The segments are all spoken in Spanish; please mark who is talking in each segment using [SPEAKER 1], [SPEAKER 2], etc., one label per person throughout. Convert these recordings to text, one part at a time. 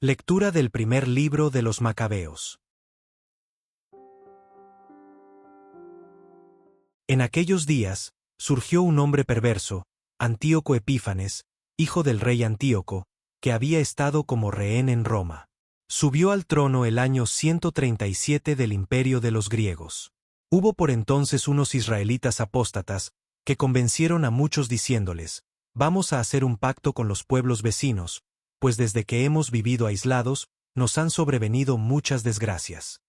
[SPEAKER 1] Lectura del primer libro de los Macabeos. En aquellos días, surgió un hombre perverso, Antíoco Epífanes, hijo del rey Antíoco, que había estado como rehén en Roma. Subió al trono el año 137 del imperio de los griegos. Hubo por entonces unos israelitas apóstatas, que convencieron a muchos diciéndoles: vamos a hacer un pacto con los pueblos vecinos, pues desde que hemos vivido aislados, nos han sobrevenido muchas desgracias.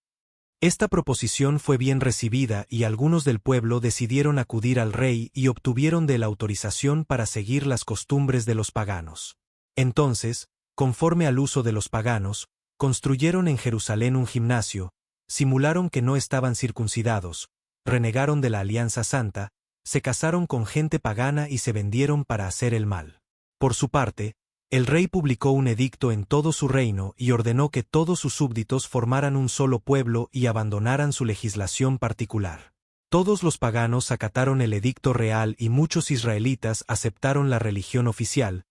[SPEAKER 1] Esta proposición fue bien recibida y algunos del pueblo decidieron acudir al rey y obtuvieron de él autorización para seguir las costumbres de los paganos. Entonces, conforme al uso de los paganos, construyeron en Jerusalén un gimnasio, simularon que no estaban circuncidados, renegaron de la alianza santa, se casaron con gente pagana y se vendieron para hacer el mal. Por su parte, el rey publicó un edicto en todo su reino y ordenó que todos sus súbditos formaran un solo pueblo y abandonaran su legislación particular. Todos los paganos acataron el edicto real y muchos israelitas aceptaron la religión oficial,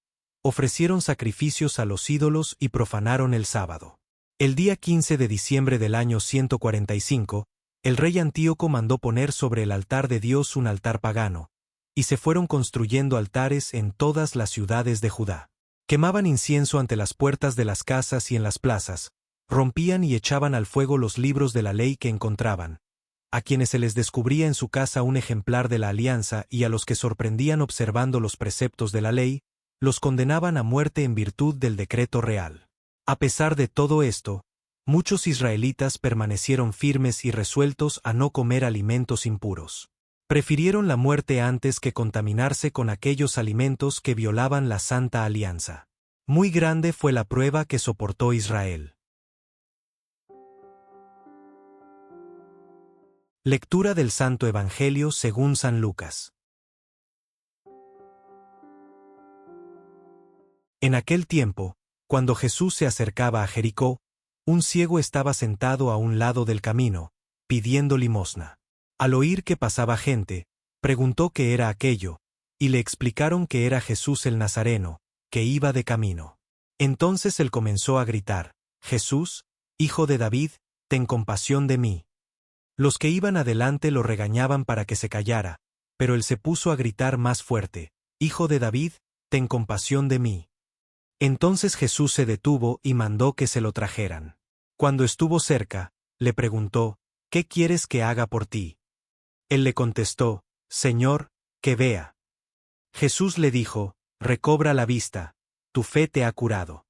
[SPEAKER 1] ofrecieron sacrificios a los ídolos y profanaron el sábado. El día 15 de diciembre del año 145, el rey Antíoco mandó poner sobre el altar de Dios un altar pagano, y se fueron construyendo altares en todas las ciudades de Judá. Quemaban incienso ante las puertas de las casas y en las plazas, rompían y echaban al fuego los libros de la ley que encontraban. A quienes se les descubría en su casa un ejemplar de la alianza y a los que sorprendían observando los preceptos de la ley, los condenaban a muerte en virtud del decreto real. A pesar de todo esto, muchos israelitas permanecieron firmes y resueltos a no comer alimentos impuros. Prefirieron la muerte antes que contaminarse con aquellos alimentos que violaban la santa alianza. Muy grande fue la prueba que soportó Israel. Lectura del Santo Evangelio según San Lucas. En aquel tiempo, cuando Jesús se acercaba a Jericó, un ciego estaba sentado a un lado del camino, pidiendo limosna. Al oír que pasaba gente, preguntó qué era aquello, y le explicaron que era Jesús el Nazareno, que iba de camino. Entonces él comenzó a gritar: Jesús, hijo de David, ten compasión de mí. Los que iban adelante lo regañaban para que se callara, pero él se puso a gritar más fuerte: Hijo de David, ten compasión de mí. Entonces Jesús se detuvo y mandó que se lo trajeran. Cuando estuvo cerca, le preguntó: ¿Qué quieres que haga por ti? Él le contestó: Señor, que vea. Jesús le dijo: recobra la vista, tu fe te ha curado.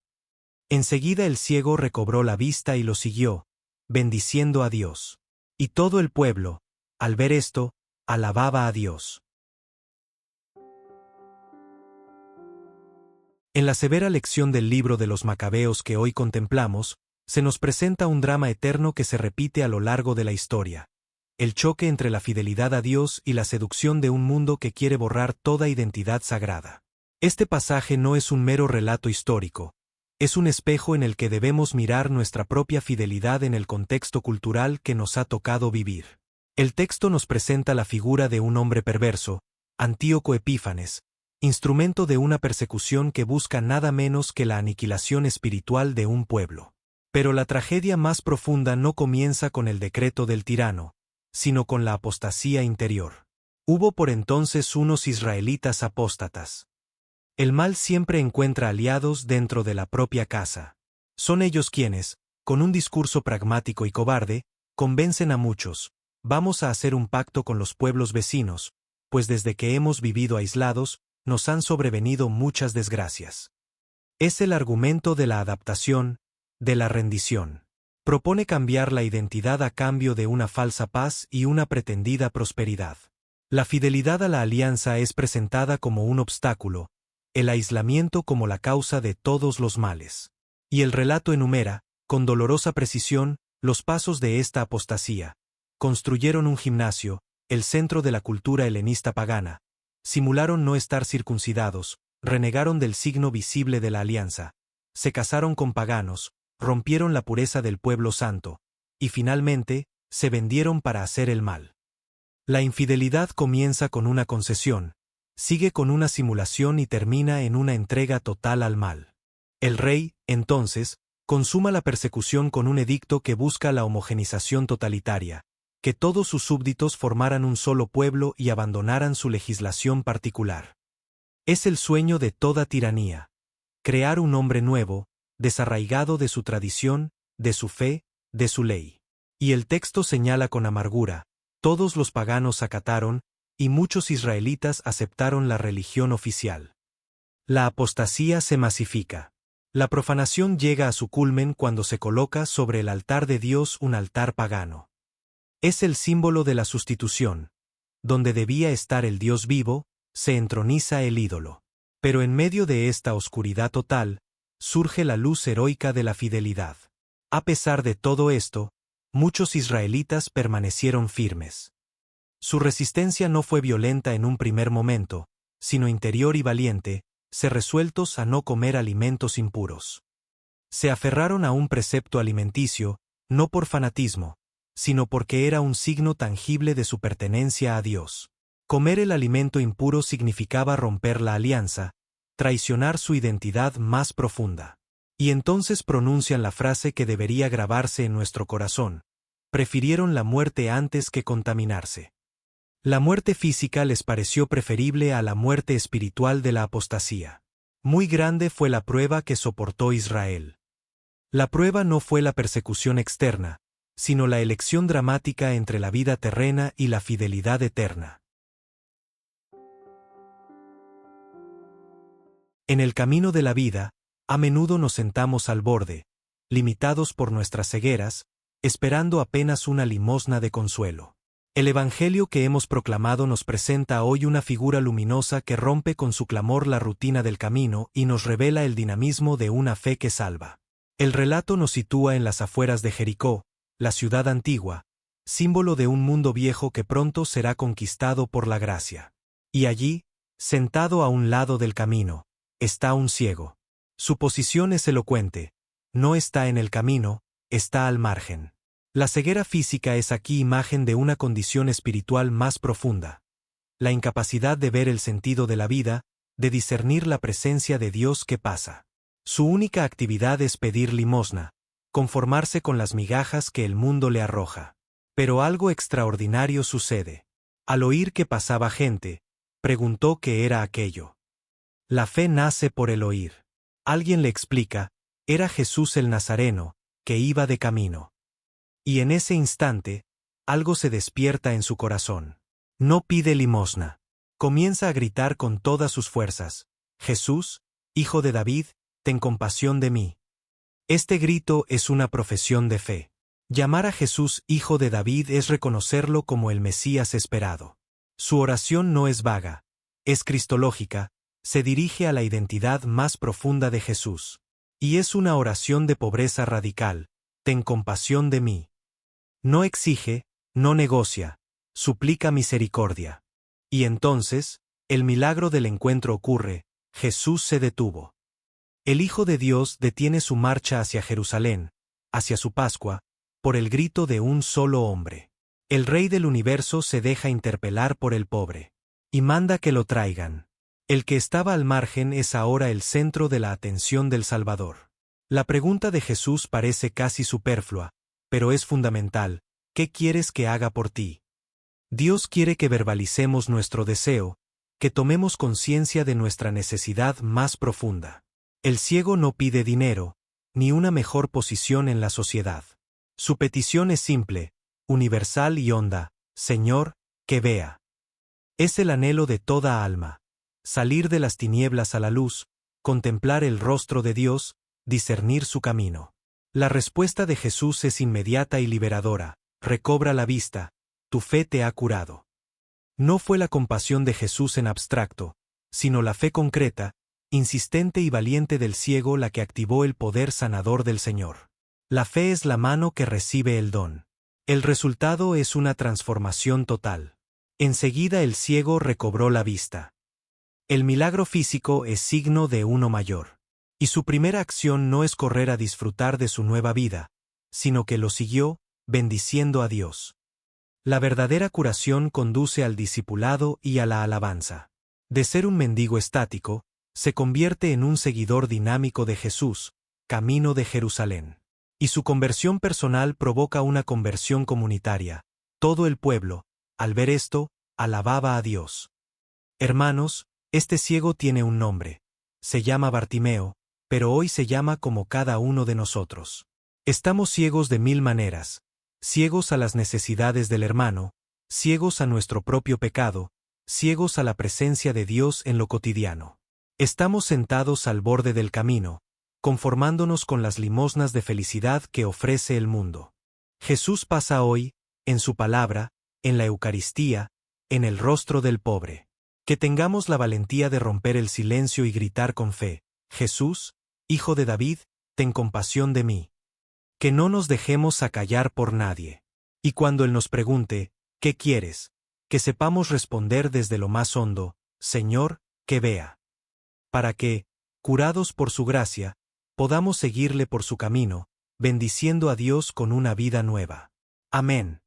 [SPEAKER 1] Enseguida el ciego recobró la vista y lo siguió, bendiciendo a Dios. Y todo el pueblo, al ver esto, alababa a Dios. En la severa lección del libro de los Macabeos que hoy contemplamos, se nos presenta un drama eterno que se repite a lo largo de la historia: el choque entre la fidelidad a Dios y la seducción de un mundo que quiere borrar toda identidad sagrada. Este pasaje no es un mero relato histórico, es un espejo en el que debemos mirar nuestra propia fidelidad en el contexto cultural que nos ha tocado vivir. El texto nos presenta la figura de un hombre perverso, Antíoco Epífanes, instrumento de una persecución que busca nada menos que la aniquilación espiritual de un pueblo. Pero la tragedia más profunda no comienza con el decreto del tirano, sino con la apostasía interior. Hubo por entonces unos israelitas apóstatas. El mal siempre encuentra aliados dentro de la propia casa. Son ellos quienes, con un discurso pragmático y cobarde, convencen a muchos: vamos a hacer un pacto con los pueblos vecinos, pues desde que hemos vivido aislados, nos han sobrevenido muchas desgracias. Es el argumento de la adaptación, de la rendición. Propone cambiar la identidad a cambio de una falsa paz y una pretendida prosperidad. La fidelidad a la alianza es presentada como un obstáculo, el aislamiento como la causa de todos los males. Y el relato enumera, con dolorosa precisión, los pasos de esta apostasía. Construyeron un gimnasio, el centro de la cultura helenista pagana, simularon no estar circuncidados, renegaron del signo visible de la alianza, se casaron con paganos, rompieron la pureza del pueblo santo, y finalmente, se vendieron para hacer el mal. La infidelidad comienza con una concesión, sigue con una simulación y termina en una entrega total al mal. El rey, entonces, consuma la persecución con un edicto que busca la homogenización totalitaria, que todos sus súbditos formaran un solo pueblo y abandonaran su legislación particular. Es el sueño de toda tiranía. Crear un hombre nuevo, desarraigado de su tradición, de su fe, de su ley. Y el texto señala con amargura, todos los paganos acataron, y muchos israelitas aceptaron la religión oficial. La apostasía se masifica. La profanación llega a su culmen cuando se coloca sobre el altar de Dios un altar pagano. Es el símbolo de la sustitución. Donde debía estar el Dios vivo, se entroniza el ídolo. Pero en medio de esta oscuridad total, surge la luz heroica de la fidelidad. A pesar de todo esto, muchos israelitas permanecieron firmes. Su resistencia no fue violenta en un primer momento, sino interior y valiente, resueltos a no comer alimentos impuros. Se aferraron a un precepto alimenticio, no por fanatismo, sino porque era un signo tangible de su pertenencia a Dios. Comer el alimento impuro significaba romper la alianza, traicionar su identidad más profunda. Y entonces pronuncian la frase que debería grabarse en nuestro corazón: prefirieron la muerte antes que contaminarse. La muerte física les pareció preferible a la muerte espiritual de la apostasía. Muy grande fue la prueba que soportó Israel. La prueba no fue la persecución externa, sino la elección dramática entre la vida terrena y la fidelidad eterna. En el camino de la vida, a menudo nos sentamos al borde, limitados por nuestras cegueras, esperando apenas una limosna de consuelo. El Evangelio que hemos proclamado nos presenta hoy una figura luminosa que rompe con su clamor la rutina del camino y nos revela el dinamismo de una fe que salva. El relato nos sitúa en las afueras de Jericó, la ciudad antigua, símbolo de un mundo viejo que pronto será conquistado por la gracia. Y allí, sentado a un lado del camino, está un ciego. Su posición es elocuente: no está en el camino, está al margen. La ceguera física es aquí imagen de una condición espiritual más profunda. La incapacidad de ver el sentido de la vida, de discernir la presencia de Dios que pasa. Su única actividad es pedir limosna, conformarse con las migajas que el mundo le arroja. Pero algo extraordinario sucede. Al oír que pasaba gente, preguntó qué era aquello. La fe nace por el oír. Alguien le explica: era Jesús el Nazareno, que iba de camino. Y en ese instante, algo se despierta en su corazón. No pide limosna. Comienza a gritar con todas sus fuerzas: Jesús, Hijo de David, ten compasión de mí. Este grito es una profesión de fe. Llamar a Jesús Hijo de David es reconocerlo como el Mesías esperado. Su oración no es vaga, es cristológica, se dirige a la identidad más profunda de Jesús. Y es una oración de pobreza radical: ten compasión de mí. No exige, no negocia, suplica misericordia. Y entonces, el milagro del encuentro ocurre: Jesús se detuvo. El Hijo de Dios detiene su marcha hacia Jerusalén, hacia su Pascua, por el grito de un solo hombre. El Rey del universo se deja interpelar por el pobre. Y manda que lo traigan. El que estaba al margen es ahora el centro de la atención del Salvador. La pregunta de Jesús parece casi superflua, pero es fundamental: ¿qué quieres que haga por ti? Dios quiere que verbalicemos nuestro deseo, que tomemos conciencia de nuestra necesidad más profunda. El ciego no pide dinero, ni una mejor posición en la sociedad. Su petición es simple, universal y honda: Señor, que vea. Es el anhelo de toda alma: salir de las tinieblas a la luz, contemplar el rostro de Dios, discernir su camino. La respuesta de Jesús es inmediata y liberadora: recobra la vista, tu fe te ha curado. No fue la compasión de Jesús en abstracto, sino la fe concreta, insistente y valiente del ciego la que activó el poder sanador del Señor. La fe es la mano que recibe el don. El resultado es una transformación total. Enseguida el ciego recobró la vista. El milagro físico es signo de uno mayor. Y su primera acción no es correr a disfrutar de su nueva vida, sino que lo siguió, bendiciendo a Dios. La verdadera curación conduce al discipulado y a la alabanza. De ser un mendigo estático, se convierte en un seguidor dinámico de Jesús, camino de Jerusalén. Y su conversión personal provoca una conversión comunitaria. Todo el pueblo, al ver esto, alababa a Dios. Hermanos, este ciego tiene un nombre. Se llama Bartimeo, pero hoy se llama como cada uno de nosotros. Estamos ciegos de mil maneras. Ciegos a las necesidades del hermano, ciegos a nuestro propio pecado, ciegos a la presencia de Dios en lo cotidiano. Estamos sentados al borde del camino, conformándonos con las limosnas de felicidad que ofrece el mundo. Jesús pasa hoy, en su palabra, en la Eucaristía, en el rostro del pobre. Que tengamos la valentía de romper el silencio y gritar con fe: Jesús, Hijo de David, ten compasión de mí. Que no nos dejemos acallar por nadie. Y cuando Él nos pregunte, ¿qué quieres?, que sepamos responder desde lo más hondo: Señor, que vea. Para que, curados por su gracia, podamos seguirle por su camino, bendiciendo a Dios con una vida nueva. Amén.